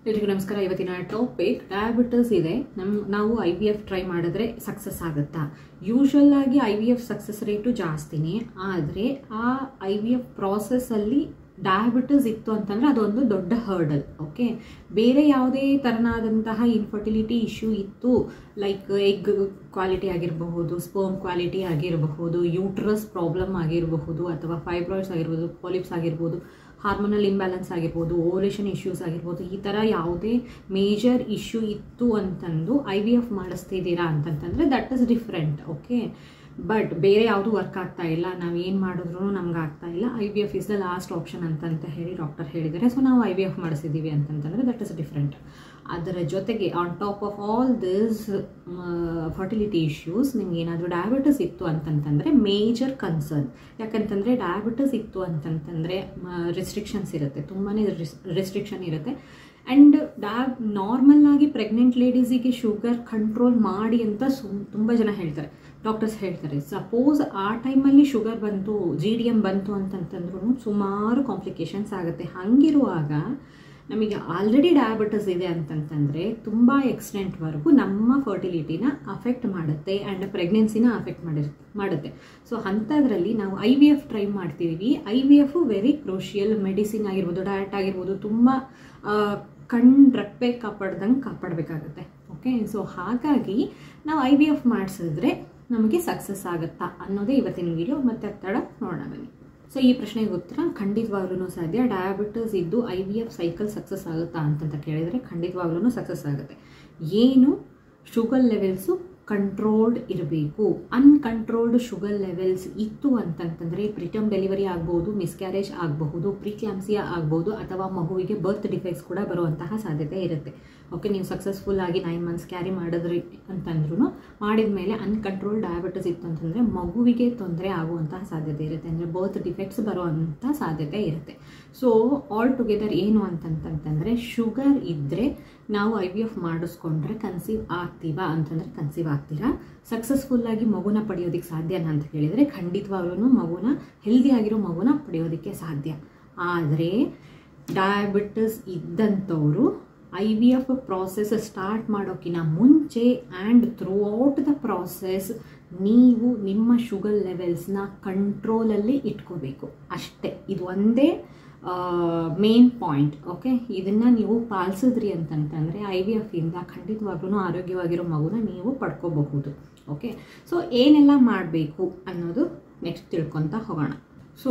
ಎಲ್ರಿಗೂ ನಮಸ್ಕಾರ. ಇವತ್ತಿನ ಟಾಪಿಕ್ ಡಯಾಬಿಟಿಸ್ ಇದೆ. ನಾವು IVF ಟ್ರೈ ಮಾಡಿದ್ರೆ ಸಕ್ಸಸ್ ಆಗುತ್ತಾ? ಯೂಶುವಲ್ ಆಗಿ IVF ಸಕ್ಸಸ್ ರೇಟು ಜಾಸ್ತಿನೇ, ಆದರೆ ಆ IVF ಪ್ರಾಸೆಸ್ಸಲ್ಲಿ ಡಯಾಬಿಟಿಸ್ ಇತ್ತು ಅಂತಂದರೆ ಅದೊಂದು ದೊಡ್ಡ ಹರ್ಡಲ್. ಓಕೆ, ಬೇರೆ ಯಾವುದೇ ಥರನಾದಂತಹ ಇನ್ಫರ್ಟಿಲಿಟಿ ಇಶ್ಯೂ ಇತ್ತು, ಲೈಕ್ ಎಗ್ ಕ್ವಾಲಿಟಿ ಆಗಿರಬಹುದು, ಸ್ಪರ್ಮ್ ಕ್ವಾಲಿಟಿ ಆಗಿರಬಹುದು, ಯೂಟ್ರಸ್ ಪ್ರಾಬ್ಲಮ್ ಆಗಿರಬಹುದು, ಅಥವಾ ಫೈಬ್ರಾಯ್ಡ್ಸ್ ಆಗಿರ್ಬೋದು, ಪಾಲಿಪ್ಸ್ ಆಗಿರ್ಬೋದು, ಹಾರ್ಮೋನಲ್ ಇಂಬ್ಯಾಲೆನ್ಸ್ ಆಗಿರ್ಬೋದು, ಓವಲೇಷನ್ ಇಶ್ಯೂಸ್ ಆಗಿರ್ಬೋದು, ಈ ಥರ ಯಾವುದೇ ಮೇಜರ್ ಇಶ್ಯೂ ಇತ್ತು ಅಂತಂದು IVF ಮಾಡಿಸ್ತಿದ್ದೀರಾ ಅಂತಂತಂದರೆ that is different. Okay, but ಬೇರೆ ಯಾವುದು ವರ್ಕ್ ಆಗ್ತಾ ಇಲ್ಲ, ನಾವು ಏನು ಮಾಡಿದ್ರು ನಮ್ಗೆ ಆಗ್ತಾ ಇಲ್ಲ, IVF is the last option ಅಂತ ಹೇಳಿ ಡಾಕ್ಟರ್ ಹೇಳಿದ್ದಾರೆ, ಸೊ ನಾವು IVF ಮಾಡಿಸಿದ್ದೀವಿ ಅಂತಂತಂದರೆ ದಟ್ ಇಸ್ ಡಿಫ್ರೆಂಟ್. ಅದರ ಜೊತೆಗೆ on top of all this fertility issues ನಿಮ್ಗೆ ಏನಾದರೂ ಡಯಾಬಿಟಿಸ್ ಇತ್ತು ಅಂತಂತಂದರೆ ಮೇಜರ್ ಕನ್ಸರ್ನ್. ಯಾಕಂತಂದರೆ ಡಯಾಬಿಟಿಸ್ ಇತ್ತು ಅಂತಂತಂದರೆ ರೆಸ್ಟ್ರಿಕ್ಷನ್ಸ್ ಇರುತ್ತೆ, ತುಂಬಾ ರೆಸ್ಟ್ರಿಕ್ಷನ್ ಇರುತ್ತೆ. ಆ್ಯಂಡ್ ನಾರ್ಮಲ್ ಆಗಿ ಪ್ರೆಗ್ನೆಂಟ್ ಲೇಡೀಸಿಗೆ ಶುಗರ್ ಕಂಟ್ರೋಲ್ ಮಾಡಿ ಅಂತ ತುಂಬ ಜನ ಹೇಳ್ತಾರೆ, ಡಾಕ್ಟರ್ಸ್ ಹೇಳ್ತಾರೆ. ಸಪೋಸ್ ಆ ಟೈಮಲ್ಲಿ ಶುಗರ್ ಬಂತು, GDM ಬಂತು ಅಂತಂತಂದ್ರೂ ಸುಮಾರು ಕಾಂಪ್ಲಿಕೇಶನ್ಸ್ ಆಗುತ್ತೆ. ಹಾಗಿರುವಾಗ ನಮಗೆ ಆಲ್ರೆಡಿ ಡಯಾಬಿಟಿಸ್ ಇದೆ ಅಂತಂತಂದರೆ ತುಂಬ ಎಕ್ಸ್ಟೆಂಟ್ವರೆಗೂ ನಮ್ಮ ಫರ್ಟಿಲಿಟಿನ ಅಫೆಕ್ಟ್ ಮಾಡುತ್ತೆ ಆ್ಯಂಡ್ ಪ್ರೆಗ್ನೆನ್ಸಿನ ಅಫೆಕ್ಟ್ ಮಾಡುತ್ತೆ. ಸೊ ಅಂಥದ್ರಲ್ಲಿ ನಾವು IVF ಟ್ರೈ ಮಾಡ್ತೀವಿ. IVF very crucial. ಮೆಡಿಸಿನ್ ಆಗಿರ್ಬೋದು, ಡಯಟ್ ಆಗಿರ್ಬೋದು, ತುಂಬ ರೆಪ್ಪೆ ಕಾಪಾಡಬೇಕಾಗುತ್ತೆ. ಓಕೆ, ಸೊ ಹಾಗಾಗಿ ನಾವು IVF ಮಾಡಿಸಿದ್ರೆ ನಮಗೆ ಸಕ್ಸಸ್ ಆಗುತ್ತಾ ಅನ್ನೋದೇ ಇವತ್ತಿನ ವಿಡಿಯೋ. ಮತ್ತೆ ತಡ ನೋಡೋಣ ಬನ್ನಿ. ಸೊ ಈ ಪ್ರಶ್ನೆಗೆ ಉತ್ತರ ಖಂಡಿತವಾಗ್ಲೂ ಸಾಧ್ಯ. ಡಯಾಬಿಟಿಸ್ ಇದ್ದು IVF ಸೈಕಲ್ ಸಕ್ಸಸ್ ಆಗುತ್ತಾ ಅಂತಂತ ಕೇಳಿದರೆ ಖಂಡಿತವಾಗ್ಲೂ ಸಕ್ಸಸ್ ಆಗುತ್ತೆ. ಏನು ಶುಗರ್ ಲೆವೆಲ್ಸು ಕಂಟ್ರೋಲ್ಡ್ ಇರಬೇಕು. ಅನ್ಕಂಟ್ರೋಲ್ಡ್ ಶುಗರ್ ಲೆವೆಲ್ಸ್ ಇತ್ತು ಅಂತಂತಂದರೆ ಪ್ರಿಟರ್ಮ್ ಡೆಲಿವರಿ ಆಗ್ಬೋದು, ಮಿಸ್ಕ್ಯಾರೇಜ್ ಆಗಬಹುದು, ಪ್ರೀಕ್ಲಾಂಪ್ಸಿಯಾ ಆಗ್ಬೋದು, ಅಥವಾ ಮಗುವಿಗೆ ಬರ್ತ್ ಡಿಫೆಕ್ಟ್ಸ್ ಕೂಡ ಬರುವಂತಹ ಸಾಧ್ಯತೆ ಇರುತ್ತೆ. ಓಕೆ, ನೀವು ಸಕ್ಸಸ್ಫುಲ್ ಆಗಿ 9 ಮಂತ್ಸ್ ಕ್ಯಾರಿ ಮಾಡಿದ್ರಿ ಅಂತಂದ್ರೂ ಮಾಡಿದ ಮೇಲೆ ಅನ್ಕಂಟ್ರೋಲ್ಡ್ ಡಯಾಬಿಟಿಸ್ ಇತ್ತು ಅಂತಂದರೆ ಮಗುವಿಗೆ ತೊಂದರೆ ಆಗುವಂತಹ ಸಾಧ್ಯತೆ ಇರುತ್ತೆ, ಅಂದರೆ ಬರ್ತ್ ಡಿಫೆಕ್ಟ್ಸ್ ಬರುವಂಥ ಸಾಧ್ಯತೆ ಇರುತ್ತೆ. ಸೊ ಆಲ್ ಟುಗೆದರ್ ಏನು ಅಂತಂತಂದರೆ ಶುಗರ್ ಇದ್ದರೆ ನಾವು IVF ಮಾಡಿಸ್ಕೊಂಡ್ರೆ ಕನ್ಸೀವ್ ಆಗ್ತೀವಾ ಅಂತಂದರೆ ಕನ್ಸೀವ್ ಆಗ್ತೀರಾ? ಸಕ್ಸಸ್ಫುಲ್ಲಾಗಿ ಮಗುನ ಪಡೆಯೋದಕ್ಕೆ ಸಾಧ್ಯನಾ ಅಂತ ಕೇಳಿದರೆ ಖಂಡಿತವಾಗ್ಲೂ ಮಗುನ ಹೆಲ್ದಿ ಆಗಿರೋ ಮಗುನ ಪಡೆಯೋದಕ್ಕೆ ಸಾಧ್ಯ. ಆದರೆ ಡಯಾಬಿಟಿಸ್ ಇದ್ದಂಥವರು IVF ಪ್ರಾಸೆಸ್ ಸ್ಟಾರ್ಟ್ ಮಾಡೋಕ್ಕಿಂತ ಮುಂಚೆ and through out the process ನೀವು ನಿಮ್ಮ ಶುಗರ್ ಲೆವೆಲ್ಸ್ನ ಕಂಟ್ರೋಲಲ್ಲಿ ಇಟ್ಕೋಬೇಕು ಅಷ್ಟೇ. ಇದು ಒಂದೇ ಮೇನ್ ಪಾಯಿಂಟ್. ಓಕೆ, ಇದನ್ನು ನೀವು ಪಾಲಿಸಿದ್ರಿ ಅಂತಂತಂದರೆ IVF ಇಂದ ಖಂಡಿತವಾಗ್ಲೂ ಆರೋಗ್ಯವಾಗಿರೋ ಮಗುನ ನೀವು ಪಡ್ಕೋಬಹುದು. ಓಕೆ, ಸೊ ಏನೆಲ್ಲ ಮಾಡಬೇಕು ಅನ್ನೋದು ನೆಕ್ಸ್ಟ್ ತಿಳ್ಕೊತಾ ಹೋಗೋಣ. ಸೊ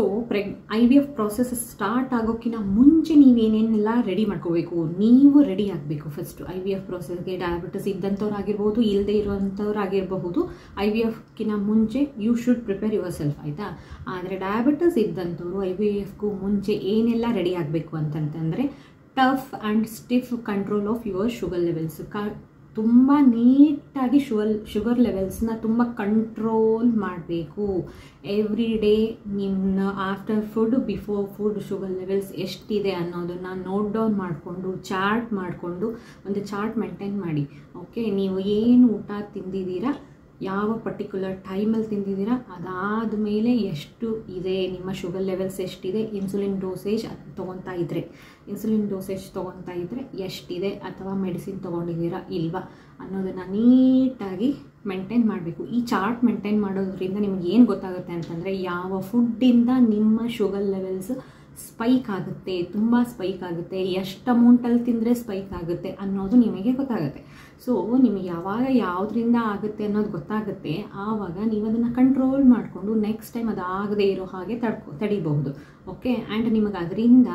IVF ಪ್ರಾಸೆಸ್ ಸ್ಟಾರ್ಟ್ ಆಗೋಕ್ಕಿಂತ ಮುಂಚೆ ನೀವೇನೇನೆಲ್ಲ ರೆಡಿ ಮಾಡ್ಕೋಬೇಕು, ನೀವು ರೆಡಿ ಆಗಬೇಕು. ಫಸ್ಟು IVF ಪ್ರಾಸೆಸ್ಗೆ ಡಯಾಬಿಟಿಸ್ ಇದ್ದಂಥವ್ರು ಆಗಿರ್ಬೋದು, ಇಲ್ಲದೆ ಇರೋವಂಥವ್ರು ಆಗಿರಬಹುದು. IVFಕ್ಕಿಂತ ಮುಂಚೆ you should prepare yourself, ಆಯಿತಾ? ಆದರೆ ಡಯಾಬಿಟಿಸ್ ಇದ್ದಂಥವ್ರು IVFಗೂ ಮುಂಚೆ ಏನೆಲ್ಲ ರೆಡಿ ಆಗಬೇಕು ಅಂತಂತಂದರೆ tough and stiff control of your sugar levels. ತುಂಬ ನೀಟಾಗಿ ಶುಗರ್ ಲೆವೆಲ್ಸ್ನ ತುಂಬ ಕಂಟ್ರೋಲ್ ಮಾಡಬೇಕು. ಎವ್ರಿ ಡೇ ನಿಮ್ಮ after food, before food sugar levels ಎಷ್ಟಿದೆ ಅನ್ನೋದನ್ನು ನೋಟ್ ಡೌನ್ ಮಾಡಿಕೊಂಡು ಚಾರ್ಟ್ ಮಾಡಿಕೊಂಡು ಒಂದು ಚಾರ್ಟ್ ಮೇಂಟೈನ್ ಮಾಡಿ. ಓಕೆ, ನೀವು ಏನು ಊಟ ತಿಂದಿದ್ದೀರಾ, ಯಾವ ಪರ್ಟಿಕ್ಯುಲರ್ ಟೈಮಲ್ಲಿ ತಿಂದಿದ್ದೀರಾ, ಅದಾದ ಮೇಲೆ ಎಷ್ಟು ಇದೆ ನಿಮ್ಮ ಶುಗರ್ ಲೆವೆಲ್ಸ್ ಎಷ್ಟಿದೆ, ಇನ್ಸುಲಿನ್ ಡೋಸೇಜ್ ತೊಗೊತಾ ಇದ್ದರೆ ಎಷ್ಟಿದೆ, ಅಥವಾ ಮೆಡಿಸಿನ್ ತೊಗೊಂಡಿದ್ದೀರಾ ಇಲ್ವಾ ಅನ್ನೋದನ್ನು ನೀಟಾಗಿ ಮೇಂಟೈನ್ ಮಾಡಬೇಕು. ಈ ಚಾರ್ಟ್ ಮೇಂಟೈನ್ ಮಾಡೋದ್ರಿಂದ ನಿಮ್ಗೆ ಏನು ಗೊತ್ತಾಗುತ್ತೆ ಅಂತಂದರೆ ಯಾವ ಫುಡ್ಡಿಂದ ನಿಮ್ಮ ಶುಗರ್ ಲೆವೆಲ್ಸ್ ಸ್ಪೈಕ್ ಆಗುತ್ತೆ, ತುಂಬ ಸ್ಪೈಕ್ ಆಗುತ್ತೆ, ಎಷ್ಟು ಅಮೌಂಟಲ್ಲಿ ತಿಂದರೆ ಸ್ಪೈಕ್ ಆಗುತ್ತೆ ಅನ್ನೋದು ನಿಮಗೆ ಗೊತ್ತಾಗುತ್ತೆ. ಸೊ ನಿಮಗೆ ಯಾವಾಗ ಯಾವುದರಿಂದ ಆಗುತ್ತೆ ಅನ್ನೋದು ಗೊತ್ತಾಗುತ್ತೆ, ಆವಾಗ ನೀವು ಅದನ್ನು ಕಂಟ್ರೋಲ್ ಮಾಡಿಕೊಂಡು ನೆಕ್ಸ್ಟ್ ಟೈಮ್ ಅದಾಗದೇ ಇರೋ ಹಾಗೆ ತಡಿಬಹುದು. ಓಕೆ, ಆ್ಯಂಡ್ ನಿಮಗೆ ಅದರಿಂದ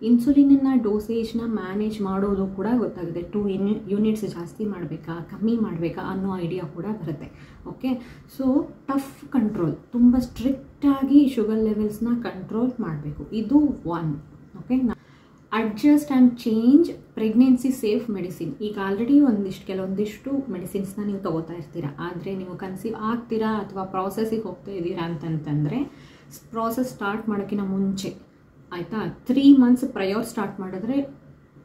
ಇನ್ಸುಲಿನ್ನ ಡೋಸೇಜ್ನ ಮ್ಯಾನೇಜ್ ಮಾಡೋದು ಕೂಡ ಗೊತ್ತಾಗುತ್ತೆ. 2 ಯೂನಿಟ್ಸ್ ಜಾಸ್ತಿ ಮಾಡಬೇಕಾ, ಕಮ್ಮಿ ಮಾಡಬೇಕಾ ಅನ್ನೋ ಐಡಿಯಾ ಕೂಡ ಬರುತ್ತೆ. ಓಕೆ, ಸೊ ಟಫ್ ಕಂಟ್ರೋಲ್, ತುಂಬ ಸ್ಟ್ರಿಕ್ಟಾಗಿ ಶುಗರ್ ಲೆವೆಲ್ಸ್ನ ಕಂಟ್ರೋಲ್ ಮಾಡಬೇಕು. ಇದು 1. Okay, adjust and change pregnancy safe medicine. ಈಗ ಆಲ್ರೆಡಿ ಕೆಲವೊಂದಿಷ್ಟು ಮೆಡಿಸಿನ್ಸ್ನ ನೀವು ತೊಗೋತಾ ಇರ್ತೀರ, ಆದರೆ ನೀವು ಕನ್ಸೀವ್ ಆಗ್ತೀರಾ ಅಥವಾ ಪ್ರಾಸೆಸ್ಸಿಗೆ ಹೋಗ್ತಾ ಇದ್ದೀರಾ ಅಂತಂತಂದರೆ ಪ್ರಾಸೆಸ್ ಸ್ಟಾರ್ಟ್ ಮಾಡೋಕ್ಕಿಂತ ಮುಂಚೆ, ಆಯಿತಾ, 3 ಮಂತ್ಸ್ ಪ್ರಯರ್ ಸ್ಟಾರ್ಟ್ ಮಾಡಿದ್ರೆ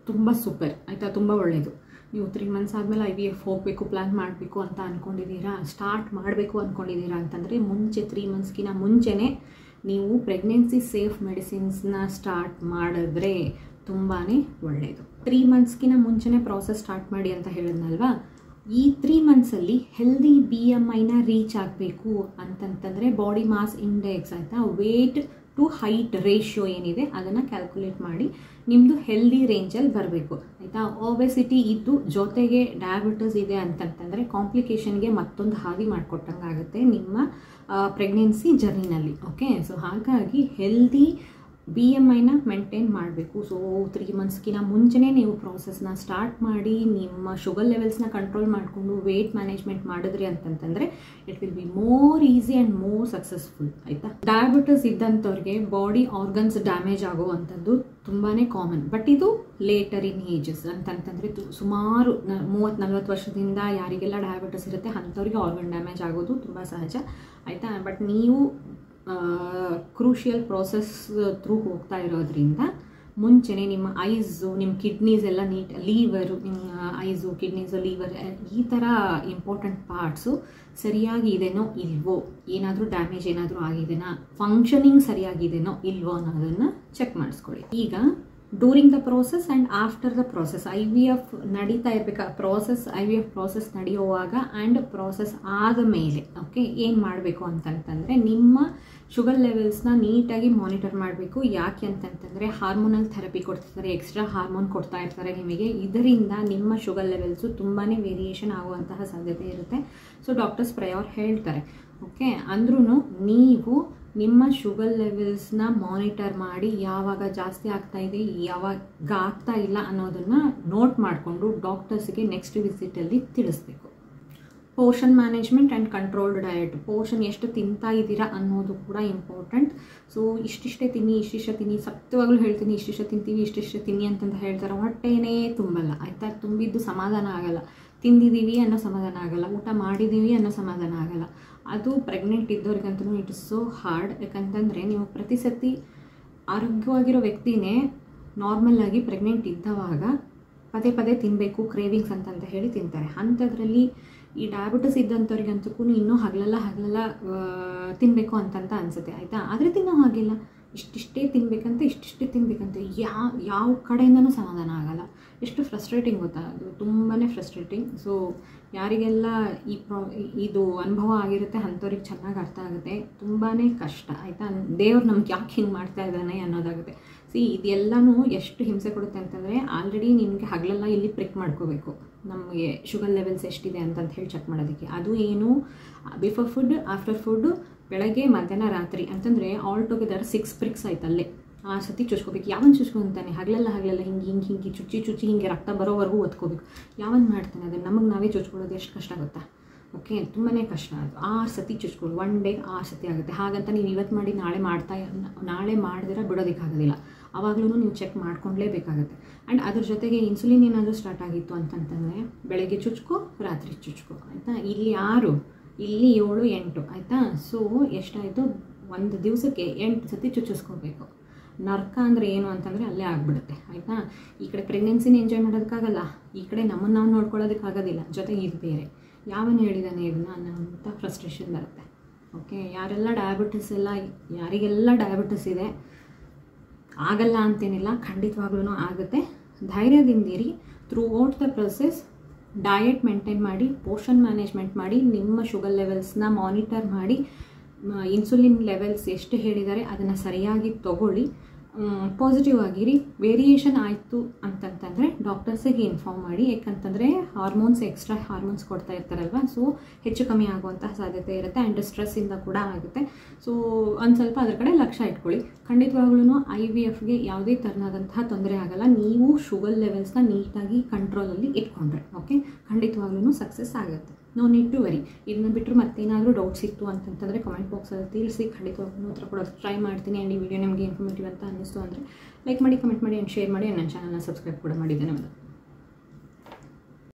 ತುಂಬ ಸೂಪರ್, ಆಯಿತಾ, ತುಂಬ ಒಳ್ಳೆಯದು. ನೀವು 3 ಮಂತ್ಸ್ ಆದಮೇಲೆ IVF ಹೋಗಬೇಕು ಪ್ಲ್ಯಾನ್ ಮಾಡಬೇಕು ಅಂತ ಅಂದ್ಕೊಂಡಿದ್ದೀರಾ, ಸ್ಟಾರ್ಟ್ ಮಾಡಬೇಕು ಅಂದ್ಕೊಂಡಿದ್ದೀರಾ ಅಂತಂದರೆ ಮುಂಚೆ 3 ಮಂತ್ಸ್ಗಿಂತ ಮುಂಚೆನೇ ನೀವು ಪ್ರೆಗ್ನೆನ್ಸಿ ಸೇಫ್ ಮೆಡಿಸಿನ್ಸ್ನ ಸ್ಟಾರ್ಟ್ ಮಾಡಿದ್ರೆ ತುಂಬಾ ಒಳ್ಳೆಯದು. 3 ಮಂತ್ಸ್ಗಿನ ಮುಂಚೆನೇ ಪ್ರಾಸೆಸ್ ಸ್ಟಾರ್ಟ್ ಮಾಡಿ ಅಂತ ಹೇಳಿದ್ನಲ್ವಾ, ಈ 3 ಮಂತ್ಸಲ್ಲಿ ಹೆಲ್ದಿ BMIನ ರೀಚ್ ಆಗಬೇಕು ಅಂತಂತಂದರೆ ಬಾಡಿ ಮಾಸ್ ಇಂಡೆಕ್ಸ್ ಆಯಿತಾ, ವೇಟ್ ಟು ಹೈಟ್ ರೇಷಿಯೋ ಏನಿದೆ ಅದನ್ನು ಕ್ಯಾಲ್ಕುಲೇಟ್ ಮಾಡಿ ನಿಮ್ಮದು ಹೆಲ್ದಿ ರೇಂಜಲ್ಲಿ ಬರಬೇಕು ಆಯಿತಾ. ಒಬೆಸಿಟಿ ಇದ್ದು ಜೊತೆಗೆ ಡಯಾಬಿಟಿಸ್ ಇದೆ ಅಂತಂತಂದರೆ ಕಾಂಪ್ಲಿಕೇಶನ್ಗೆ ಮತ್ತೊಂದು ಹಾದಿ ಮಾಡಿಕೊಟ್ಟಂಗೆ ಆಗುತ್ತೆ ನಿಮ್ಮ ಪ್ರೆಗ್ನೆನ್ಸಿ ಜರ್ನಿನಲ್ಲಿ. ಓಕೆ, ಸೊ ಹಾಗಾಗಿ ಹೆಲ್ದಿ BMIನ ಮೇಂಟೈನ್ ಮಾಡಬೇಕು. ಸೊ 3 ಮಂತ್ಸ್ಗಿನ ಮುಂಚೆನೇ ನೀವು ಪ್ರಾಸೆಸ್ನ ಸ್ಟಾರ್ಟ್ ಮಾಡಿ ನಿಮ್ಮ ಶುಗರ್ ಲೆವೆಲ್ಸ್ನ ಕಂಟ್ರೋಲ್ ಮಾಡಿಕೊಂಡು ವೇಟ್ ಮ್ಯಾನೇಜ್ಮೆಂಟ್ ಮಾಡಿದ್ರಿ ಅಂತಂತಂದರೆ it will be more easy and more successful ಆಯಿತಾ. ಡಯಾಬಿಟಿಸ್ ಇದ್ದಂಥವ್ರಿಗೆ ಬಾಡಿ ಆರ್ಗನ್ಸ್ ಡ್ಯಾಮೇಜ್ ಆಗೋವಂಥದ್ದು ತುಂಬಾ ಕಾಮನ್, ಬಟ್ ಇದು ಲೇಟರ್ ಇನ್ ಏಜಸ್ ಅಂತಂತಂದರೆ ಸುಮಾರು 30-40 ವರ್ಷದಿಂದ ಯಾರಿಗೆಲ್ಲ ಡಯಾಬಿಟಿಸ್ ಇರುತ್ತೆ ಅಂಥವ್ರಿಗೆ ಆರ್ಗನ್ ಡ್ಯಾಮೇಜ್ ಆಗೋದು ತುಂಬ ಸಹಜ ಆಯಿತಾ. ಬಟ್ ನೀವು ಕ್ರೂಷಿಯಲ್ ಪ್ರಾಸೆಸ್ ಥ್ರೂ ಹೋಗ್ತಾ ಇರೋದ್ರಿಂದ ಮುಂಚೆನೇ ನಿಮ್ಮ ಐಸು, ನಿಮ್ಮ ಕಿಡ್ನೀಸ್ ಎಲ್ಲ ಲೀವರು, ನಿಮ್ಮ ಐಸು, ಕಿಡ್ನೀಸು, ಲೀವರ್ ಈ ಥರ ಇಂಪಾರ್ಟೆಂಟ್ ಪಾರ್ಟ್ಸು ಸರಿಯಾಗಿ ಇದೆನೋ ಇಲ್ವೋ, ಏನಾದರೂ ಡ್ಯಾಮೇಜ್ ಏನಾದರೂ ಆಗಿದೆನಾ, ಫಂಕ್ಷನಿಂಗ್ ಸರಿಯಾಗಿದೆನೋ ಇಲ್ವೋ ಅನ್ನೋದನ್ನು ಚೆಕ್ ಮಾಡಿಸ್ಕೊಳ್ಳಿ. ಈಗ during the process and after the process IVF ನಡೀತಾ ಇರಬೇಕಾ, IVF ಪ್ರಾಸೆಸ್ ನಡೆಯುವಾಗ ಆ್ಯಂಡ್ ಪ್ರಾಸೆಸ್ ಆದ ಮೇಲೆ ಓಕೆ ಏನು ಮಾಡಬೇಕು ಅಂತಂತಂದರೆ ನಿಮ್ಮ ಶುಗರ್ ಲೆವೆಲ್ಸ್ನ ನೀಟಾಗಿ ಮಾನಿಟರ್ ಮಾಡಬೇಕು. ಯಾಕೆ ಅಂತಂತಂದರೆ ಹಾರ್ಮೋನಲ್ ಥೆರಪಿ ಕೊಡ್ತಿರ್ತಾರೆ, ಎಕ್ಸ್ಟ್ರಾ ಹಾರ್ಮೋನ್ ಕೊಡ್ತಾ ಇರ್ತಾರೆ ನಿಮಗೆ, ಇದರಿಂದ ನಿಮ್ಮ ಶುಗರ್ ಲೆವೆಲ್ಸು ತುಂಬಾ ವೇರಿಯೇಷನ್ ಆಗುವಂತಹ ಸಾಧ್ಯತೆ ಇರುತ್ತೆ. ಸೊ ಡಾಕ್ಟರ್ಸ್ ಪ್ರಯೋರ್ ಹೇಳ್ತಾರೆ ಓಕೆ. ಅಂದ್ರೂ ನೀವು ನಿಮ್ಮ ಶುಗರ್ ಲೆವೆಲ್ಸ್ನ ಮಾನಿಟರ್ ಮಾಡಿ ಯಾವಾಗ ಜಾಸ್ತಿ ಆಗ್ತಾ ಇದೆ ಯಾವಾಗ ಆಗ್ತಾ ಇಲ್ಲ ಅನ್ನೋದನ್ನು ನೋಟ್ ಮಾಡಿಕೊಂಡು ಡಾಕ್ಟರ್ಸ್ಗೆ ನೆಕ್ಸ್ಟ್ ವಿಸಿಟಲ್ಲಿ ತಿಳಿಸ್ಬೇಕು. Portion management and controlled diet, portion ಎಷ್ಟು ತಿಂತಾ ಇದ್ದೀರಾ ಅನ್ನೋದು ಕೂಡ ಇಂಪಾರ್ಟೆಂಟ್. ಸೊ ಇಷ್ಟಿಷ್ಟೇ ತಿನ್ನಿ, ಇಷ್ಟಿಷ್ಟೇ ತಿನ್ನಿ, ಸತ್ಯವಾಗ್ಲೂ ಹೇಳ್ತೀನಿ ಇಷ್ಟಿಷ್ಟೇ ತಿಂತೀವಿ ಇಷ್ಟಿಷ್ಟೇ ತಿನ್ನಿ ಅಂತಂತ ಹೇಳ್ತಾರೆ, ಹೊಟ್ಟೆನೇ ತುಂಬಲ್ಲ ಆಯಿತಾ. ತುಂಬಿದ್ದು ಸಮಾಧಾನ ಆಗಲ್ಲ, ತಿಂದಿದ್ದೀವಿ ಅನ್ನೋ ಸಮಾಧಾನ ಆಗಲ್ಲ, ಊಟ ಮಾಡಿದ್ದೀವಿ ಅನ್ನೋ ಸಮಾಧಾನ ಆಗಲ್ಲ. ಅದು ಪ್ರೆಗ್ನೆಂಟ್ ಇದ್ದವ್ರಿಗಂತೂ ಇಟ್ ಇಸ್ ಸೋ ಹಾರ್ಡ್. ಯಾಕಂತಂದರೆ ನೀವು ಪ್ರತಿ ಸತಿ ಆರೋಗ್ಯವಾಗಿರೋ ವ್ಯಕ್ತಿನೇ ನಾರ್ಮಲ್ಲಾಗಿ ಪ್ರೆಗ್ನೆಂಟ್ ಇದ್ದವಾಗ ಪದೇ ಪದೇ ತಿನ್ನಬೇಕು ಕ್ರೇವಿಂಗ್ಸ್ ಅಂತಂತ ಹೇಳಿ ತಿಂತಾರೆ. ಅಂಥದ್ರಲ್ಲಿ ಈ ಡಯಾಬಿಟಿಸ್ ಇದ್ದಂಥವ್ರಿಗಂತೂ ಇನ್ನೂ ಹಗಲೆಲ್ಲ ತಿನ್ನಬೇಕು ಅಂತಂತ ಅನಿಸುತ್ತೆ ಆಯಿತಾ. ಆದರೆ ತಿನ್ನೋ ಹಾಗಿಲ್ಲ, ಇಷ್ಟಿಷ್ಟೇ ತಿನ್ನಬೇಕಂತ ಇಷ್ಟಿಷ್ಟೇ ತಿನ್ನಬೇಕಂತ ಯಾವ ಕಡೆಯಿಂದನೂ ಸಮಾಧಾನ ಆಗಲ್ಲ. ಎಷ್ಟು ಫ್ರಸ್ಟ್ರೇಟಿಂಗ್ ಗೊತ್ತಾ, ಅದು ತುಂಬಾ ಫ್ರಸ್ಟ್ರೇಟಿಂಗ್. ಸೊ ಯಾರಿಗೆಲ್ಲ ಇದು ಅನುಭವ ಆಗಿರುತ್ತೆ ಅಂಥವ್ರಿಗೆ ಚೆನ್ನಾಗಿ ಅರ್ಥ ಆಗುತ್ತೆ. ತುಂಬಾ ಕಷ್ಟ ಆಯಿತಾ. ದೇವ್ರು ನಮ್ಗೆ ಯಾಕೆ ಹಿಂಗೆ ಮಾಡ್ತಾ ಇದ್ದಾನೆ ಅನ್ನೋದಾಗುತ್ತೆ. ಇದೆಲ್ಲನೂ ಎಷ್ಟು ಹಿಂಸೆ ಕೊಡುತ್ತೆ ಅಂತಂದರೆ ಆಲ್ರೆಡಿ ನಿಮಗೆ ಹಗಲೆಲ್ಲ ಇಲ್ಲಿ ಪ್ರಿಕ್ ಮಾಡ್ಕೋಬೇಕು ನಮಗೆ ಶುಗರ್ ಲೆವೆಲ್ಸ್ ಎಷ್ಟಿದೆ ಅಂತಂತ ಹೇಳಿ ಚೆಕ್ ಮಾಡೋದಕ್ಕೆ. ಅದು ಏನು ಬಿಫೋರ್ ಫುಡ್ ಆಫ್ಟರ್ ಫುಡ್ಡು ಬೆಳಗ್ಗೆ ಮಧ್ಯಾಹ್ನ ರಾತ್ರಿ ಅಂತಂದರೆ ಆಲ್ ಟುಗೆದರ್ 6 ಪ್ರಿಕ್ಸ್ ಆಯ್ತಲ್ಲೇ. ಆ ಸತಿ ಚುಚ್ಕೋಬೇಕು. ಯಾವನ್ ಚುಚ್ಕೊಂತಾನೆ ಹಗಲೆಲ್ಲ ಹಿಂಗೆ ಚುಚ್ಚಿ ಹಿಂಗೆ ರಕ್ತ ಬರೋವರೆಗೂ ಒತ್ಕೋಬೇಕು. ಯಾವನ್ ಮಾಡ್ತಾನೆ ಅದನ್ನು? ನಮಗೆ ನಾವೇ ಚುಚ್ಕೊಳ್ಳೋದು ಎಷ್ಟು ಕಷ್ಟ ಆಗುತ್ತಾ? ಓಕೆ, ತುಂಬಾ ಕಷ್ಟ. ಅದು 6 ಸತಿ ಚುಚ್ಕೊಳ್ಳಿ, 1 ಡೇಗೆ 6 ಸತಿ ಆಗುತ್ತೆ. ಹಾಗಂತ ನೀವು ಇವತ್ತು ಮಾಡಿ ನಾಳೆ ಮಾಡಿದ್ರೆ ಬಿಡೋದಕ್ಕಾಗೋದಿಲ್ಲ. ಆವಾಗಲೂ ನೀವು ಚೆಕ್ ಮಾಡ್ಕೊಳ್ಳೇಬೇಕಾಗುತ್ತೆ. ಆ್ಯಂಡ್ ಅದ್ರ ಜೊತೆಗೆ ಇನ್ಸುಲಿನ್ ಏನಾದರೂ ಸ್ಟಾರ್ಟ್ ಆಗಿತ್ತು ಅಂತಂತಂದರೆ ಬೆಳಗ್ಗೆ ಚುಚ್ಕೋ, ರಾತ್ರಿ ಚುಚ್ಕೋ ಆಯಿತಾ. ಇಲ್ಲಿ 6, ಇಲ್ಲಿ 7, 8 ಆಯಿತಾ. ಸೊ ಎಷ್ಟಾಯಿತು, ಒಂದು ದಿವಸಕ್ಕೆ 8 ಸತಿ ಚುಚ್ಚಿಸ್ಕೋಬೇಕು. ನರ್ಕ ಅಂದರೆ ಏನು ಅಂತಂದರೆ ಅಲ್ಲೇ ಆಗಿಬಿಡುತ್ತೆ ಆಯಿತಾ. ಈ ಕಡೆ ಪ್ರೆಗ್ನೆನ್ಸಿನ ಎಂಜಾಯ್ ಮಾಡೋದಕ್ಕಾಗಲ್ಲ, ಈ ಕಡೆ ನಮ್ಮನ್ನು ನಾವು ನೋಡ್ಕೊಳ್ಳೋದಕ್ಕಾಗೋದಿಲ್ಲ, ಜೊತೆಗೆ ಇದು ಬೇರೆ. ಯಾವನು ಹೇಳಿದಾನೆ ಇದನ್ನ ಅನ್ನೋಂಥ ಫ್ರಸ್ಟ್ರೇಷನ್ ಬರುತ್ತೆ. ಓಕೆ, ಯಾರಿಗೆಲ್ಲ ಡಯಾಬಿಟಿಸ್ ಇದೆ ಆಗಲ್ಲ ಅಂತೇನಿಲ್ಲ, ಖಂಡಿತವಾಗ್ಲೂ ಆಗುತ್ತೆ. ಧೈರ್ಯದಿಂದಿರಿ. Throughout the process diet maintain ಮಾಡಿ, ಪೋರ್ಷನ್ ಮ್ಯಾನೇಜ್ಮೆಂಟ್ ಮಾಡಿ, ನಿಮ್ಮ ಶುಗರ್ ಲೆವೆಲ್ಸ್ನ ಮಾನಿಟರ್ ಮಾಡಿ, ಇನ್ಸುಲಿನ್ ಲೆವೆಲ್ಸ್ ಎಷ್ಟು ಹೇಳಿದ್ದಾರೆ ಅದನ್ನು ಸರಿಯಾಗಿ ತಗೊಳ್ಳಿ. ಪಾಸಿಟಿವ್ ಆಗಿರಿ. ವೇರಿಯೇಷನ್ ಆಯಿತು ಅಂತಂತಂದರೆ ಡಾಕ್ಟರ್ಸಿಗೆ ಇನ್ಫಾರ್ಮ್ ಮಾಡಿ. ಯಾಕಂತಂದರೆ ಎಕ್ಸ್ಟ್ರಾ ಹಾರ್ಮೋನ್ಸ್ ಕೊಡ್ತಾ ಇರ್ತಾರಲ್ವ, ಸೊ ಹೆಚ್ಚು ಕಮ್ಮಿ ಆಗುವಂತಹ ಸಾಧ್ಯತೆ ಇರುತ್ತೆ. ಆ್ಯಂಡ್ ಸ್ಟ್ರೆಸ್ಸಿಂದ ಕೂಡ ಆಗುತ್ತೆ. ಸೊ ಒಂದು ಸ್ವಲ್ಪ ಅದ್ರ ಕಡೆ ಲಕ್ಷ್ಯ ಇಟ್ಕೊಳ್ಳಿ. ಖಂಡಿತವಾಗ್ಲೂ IVFಗೆ ಯಾವುದೇ ಥರನಾದಂತಹ ತೊಂದರೆ ಆಗಲ್ಲ, ನೀವು ಶುಗರ್ ಲೆವೆಲ್ಸ್ನ ನೀಟಾಗಿ ಕಂಟ್ರೋಲಲ್ಲಿ ಇಟ್ಕೊಂಡ್ರೆ. ಓಕೆ, ಖಂಡಿತವಾಗ್ಲೂ ಸಕ್ಸಸ್ ಆಗುತ್ತೆ. No need to worry. ಇದನ್ನ ಬಿಟ್ಟರು ಮತ್ತೇನಾದರೂ ಡೌಟ್ಸ್ ಇತ್ತು ಅಂತಂತಂದರೆ ಕಮೆಂಟ್ ಬಾಕ್ಸಲ್ಲಿ ತಿಳಿಸಿ, ಖಂಡಿತವಾಗ್ಲೂ ಉತ್ತರ ಕೊಡೋಕ್ಕೆ ಟ್ರೈ ಮಾಡ್ತೀನಿ. ಆ್ಯಂಡ್ ಈ ವಿಡಿಯೋ ನಿಮಗೆ ಇನ್ಫಾರ್ಮೇಟಿವ್ ಅಂತ ಅನ್ನಿಸ್ತು ಅಂದರೆ ಲೈಕ್ ಮಾಡಿ, ಕಮೆಂಟ್ ಮಾಡಿ ಆ್ಯಂಡ್ ಶೇರ್ ಮಾಡಿ. ನನ್ನ ಚಾನಲ್ನ ಸಬ್ಸ್ಕ್ರೈಬ್ ಕೂಡ ಮಾಡಿ. ಧನ್ಯವಾದ.